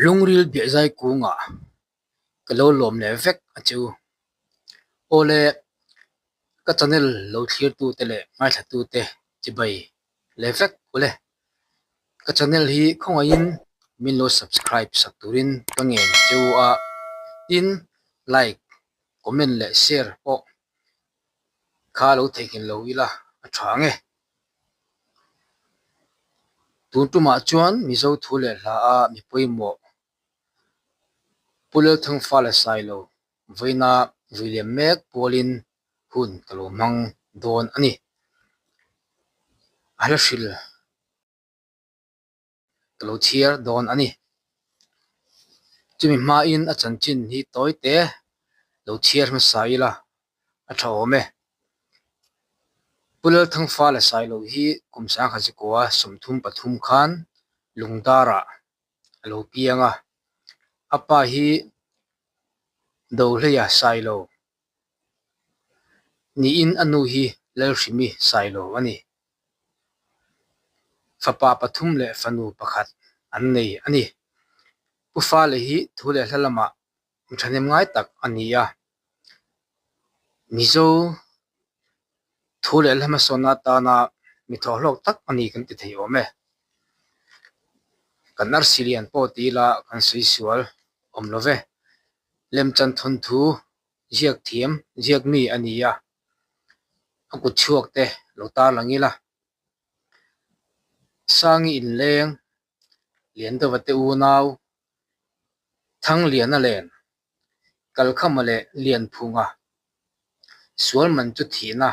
lungril bia zai kunga kalo lom le vek achu ole ka channel lo thlir tu tele mai thla tu te chibai le vek ole ka channel hi khonga in min lo subscribe sak turin ka ngen chu a in like comment le share po kha lo thekin lo ila a thange tu tu ma chuan mizo thu le hla a mi poimo pulel thang fa la sai lo voina william mek polin hun kalo mang don ani ala shil kalo thiar don ani chumi ma in a chanchin hi toite lo thiar ma sai la a thawme pulel thang fa la sai lo hi kumsa khaji kwa somthum pathum khan lungdara alo pianga apa hi do hleya sai lo ni in anu hi lershimi sai lo ani fapa pathum le fanu pakhat an nei ani pufa le hi thule hlalama thanem ngai tak ania mizo thule hlama sonata na mi tholok tak ani kan ti thei ome kanar sirian po ti la kan sei sual omlove lemchan thon thu ziak thiam ziak mi ania aku chuak te lota langila sangi in leng lian to wate u naw thang lian a len kal khamale lian phunga sual man chu thina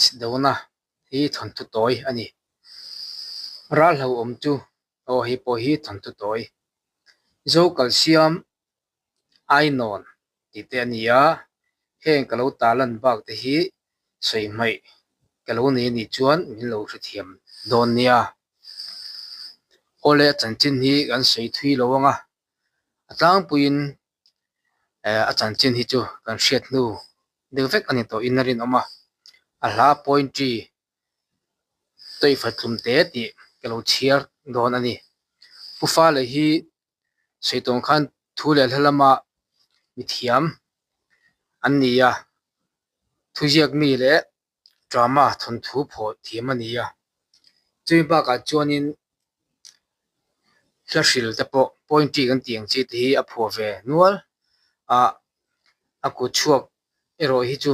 h dona hi thon tu toy ani ral ho om chu o hi po hi thon tu toy zo calcium iron ti te ania heng kalo talan bak te hi sei mai kalo ni chuan min lo hre thiam don nia ole chanchin hi kan sei thui lowanga atlang puin a chanchin hi chu kan hriat nu deu vek ani to inarin oma a hla point tri toi fatlum te ti kalo chiar don ani pufa le hi seitong khan thu le hlalama mithiam annia thujiak mi le drama thon thu pho thiam ania chui ba ka chuanin flashil te po point tri kan tiang chi te hi a pho ve nual a aku chuak ero hi chu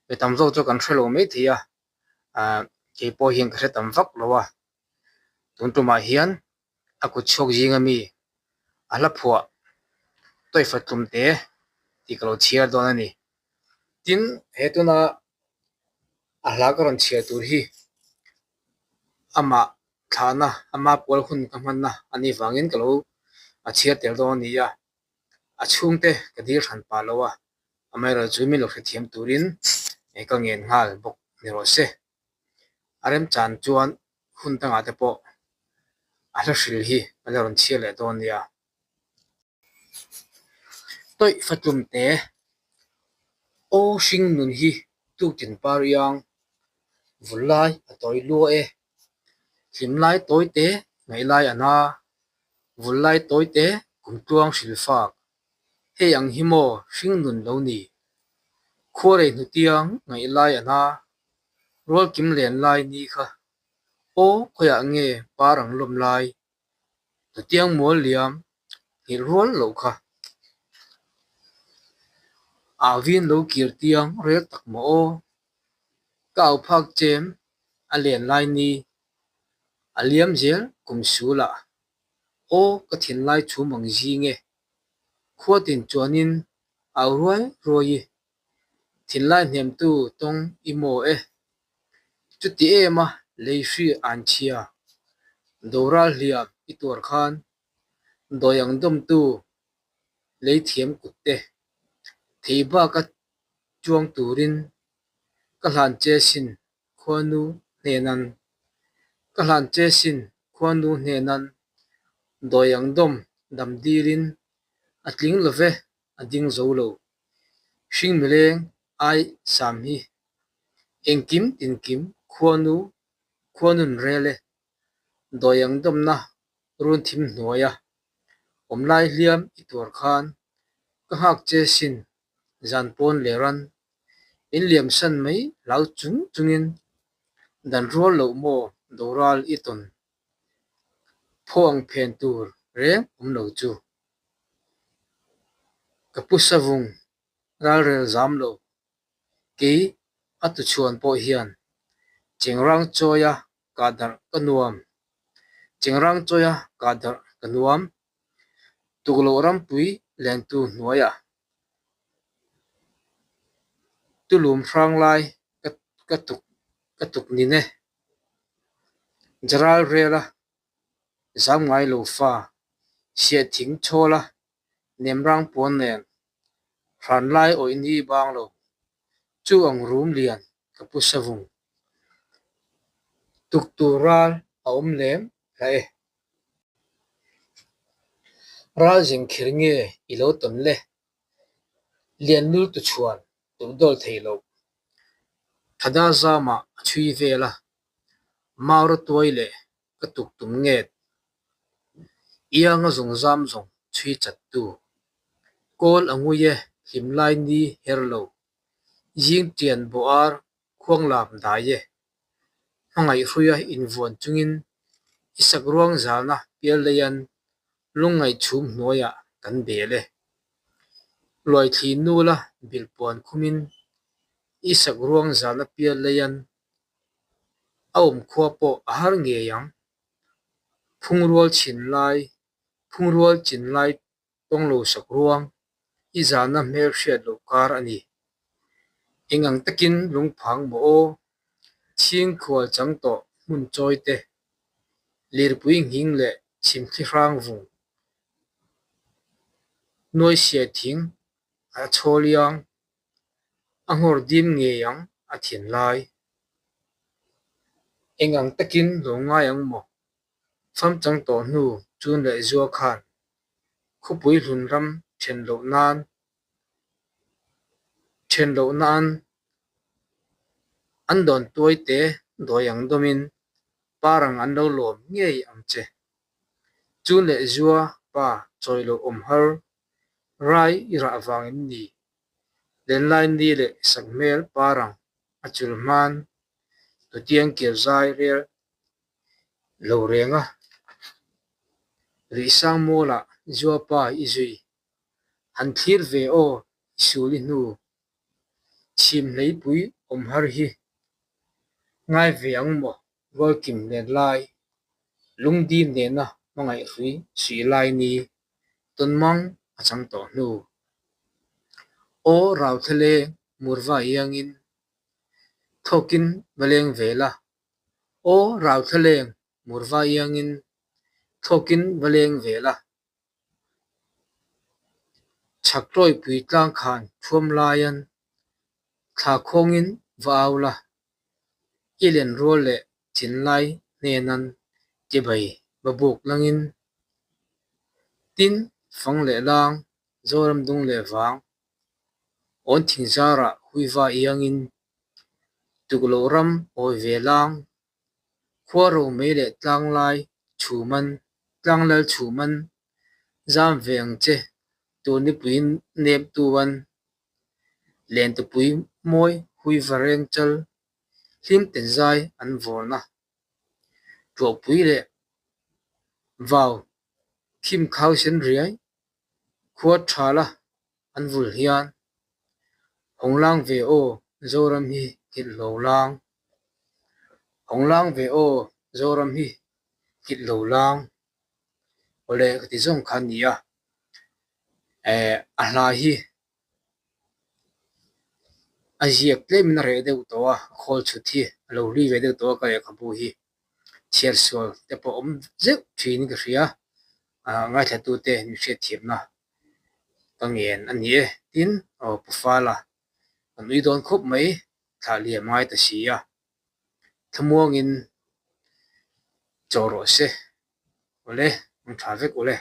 betam zo chu kan threlo me thia a ke po hian ka hretam vak lowa tuntuma hian aku chuak jinga mi ala phua toi fatlum te ti kalo chiar don ani tin hetuna a hla karon chiar tur hi ama thana ama pol hun kamanna ani wangin kalo a chiar tel don nia a chhungte kadir than pa lowa amera chumi lo thiam turin e ka ngen ngal bok ni ro se arem chan chuan hun tanga te po ala hril hi ala ron chiar le don nia toi fatlum te o hring nun hi tukin pariang vulai atoi lu e hlimlai toite ngailai ana vulai toite kumtuang hrilfak hei ang himo hring nun lo ni khore nutiang ngailai ana rol kim len lai ni kha o khoya nge parang lom lai nutiang mol liam hi rol lo kha avin lo kir tiang rel tak mo o kau phak chem a len lai ni aliam zel kum sula o ka thin lai chu mang ji nge khuatin chuanin au ruai roi thin lai hnem tu tong imo e chuti ema leishi an chia doral hliam itur khan doyang dom tu leithiam kutte theiba ka chuang turin ka hlan che sin khwanu hnenan ka hlan che sin khwanu hnenan doyang dom dam dirin atling love ading zolo hring mileng ai sam hi engkim tinkim khwanu khwanun rele doyang dom na run thim hnuaia omlai hliam i tur khan ka hak che sin zan pon le ran in liam san mai lau chung chungin dan rol lo mo doral iton phong phen tur reng lo chu kapusavung ral rel zam lo ke atu chuan po hian chingrang choya kadar kanuam chingrang choya kadar kanuam tuglo ram pui leng tu hnuaya tulum hrang lai katuk ni ne jaral rela zam ngai lo fa sia thing chola nemrang pon nen ran lai oi ni bang lo chu ang rum lian kapusavung tuk tural a lem lae ral jing khirnge ilo ton le lian nul tu chuan tu dol theilo thada zama chui vela mauro toile katuk tum nge ianga zung zam zong chui chat tu kol anguye himlai ni herlo jing tian boar khuang lam da ye hangai hruya invuan chungin isak ruang zalna pial leyan lungai chum hnuaya kan bele loi thli nula bilpuan khumin isak ruang zalna pial leyan aum khua po ahar nge yang phungrual chin lai tonglo sak ruang izana mer hriat lo kar ani ingang takin lungphang mo o thing khual chang to mun choi te lirpui nging le chim khi rang vung noi sia thing a choliang angor dim nge yang a thin lai ingang takin lo nga yang mo pham chang to hnu chun le zuwa khan khupui hlun ram then lo nan an don tuai te doyang domin parang an lo lom ngei am che chun le zuwa pa choi lo har rai ira awangin ni len lai ni le sakmel parang achul man to tiang ker zai rel lo renga ri sang mola zuwa pa izui han thir ve o isuli nu chim lei pui har hi ngai ve ang mo gol kim len lai lungdi ne na mangai hui si lai ni tonmang achang to nu o rau thele murwa yangin thokin baleng vela o rau thele murwa yangin thokin baleng vela chakloi pui tlang khan thum layan tha khongin vaula ilen role chin lai nenan ke bai babuk langin tin phang le lang zoram dung le wang on thing zara huiwa yangin tugloram oi velang khwaro mele tlang lai chuman tlang lal chuman zam veng che tu ni puin nep tuwan len tu pui moi hui vareng chal hlim ten zai an vorna to pui le vaw kim khau sen riai khua thala an vul hian honglang ve o zoram hi hit lo lang honglang ve o zoram hi hit lo lang ole ti zong khan nia a hla hi a ziak tlemin a re deuh to a khol chhut hi lo ri ve deuh to ka e khabu hi chiar sual te po om zeu thin ka hria ngai thla tu te ni hriat thiam na kangyen ani e tin o pufala anui don khop mai thla lia mai ta sia thamuang in choro se ole thla vek ole